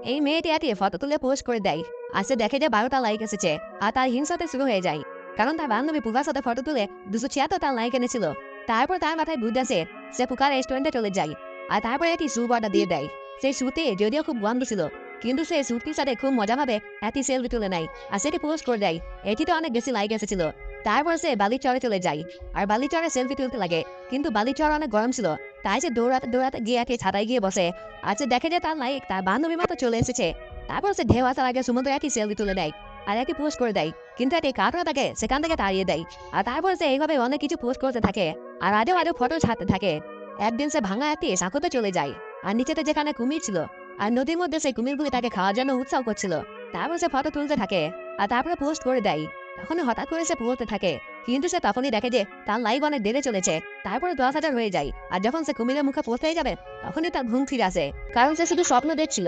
এই মেয়েটি এটি ফটো তুলে পোস্ট করে দেয়। আর সে দেখে যে 12টা লাইক এসেছে। আর তার হিংসাতে শুরু হয়ে যায়, কারণ তার বান্ধবী পুকার সাথে ফটো তুলে 276টা লাইক এনেছিল। তারপর তার মাথায় বুদ্ধি আসে, সে পুকার রেস্টুরেন্টে চলে যায়। আর তারপরে একটি স্যুপ অর্ডার দিয়ে দেয়। সেই স্যুতে যদিও খুব গন্ধ ছিল, কিন্তু সে স্যুপটির সাথে খুব মজাভাবে একটি সেলফি তুলে নেয় আর সেটি পোস্ট করে দেয়। এটিতে অনেক বেশি লাইক এসেছিল। তারপর সে বালিচরে চলে যায় আর বালিচরে সেলফি তুলতে লাগে। কিন্তু বালিচর অনেক গরম ছিল, তাই সে দৌড়াতে দৌড়াতে গিয়ে একটি ছাতায় গিয়ে বসে। আর সে দেখে যে তার লাইক তার বান্ধবী মতো চলে এসেছে। তারপর সে ঢেউ আসার আগে সমুদ্রে একটি সেলফি তুলে দেয় আর একটি পোস্ট করে দেয়। কিন্তু একটি কাঁকড়া তাকে সেখান থেকে তাড়িয়ে দেয়। আর তারপর সে এইভাবে অনেক কিছু পোস্ট করতে থাকে আর আজও আজও ফটো ছাড়তে থাকে। একদিন সে ভাঙা একটি সাঁকোতে চলে যায় আর নিচেতে যেখানে কুমির ছিল আর নদীর মধ্যে সেই কুমিরগুলি তাকে খাওয়ার জন্য উৎসাহ করছিল। তারপর সে ফটো তুলতে থাকে আর তারপরে পোস্ট করে দেয়। তখন হঠাৎ করে সে পড়তে থাকে, কিন্তু সে তখনই দেখে যে তার লাইক অনেক বেড়ে চলেছে। তারপরে 10,000 হয়ে যায়। আর যখন সে কুমিরের মুখে পৌঁছে যাবে, তখনই তার ঘুম ফিরে আসে, কারণ সে শুধু স্বপ্ন দেখছিল।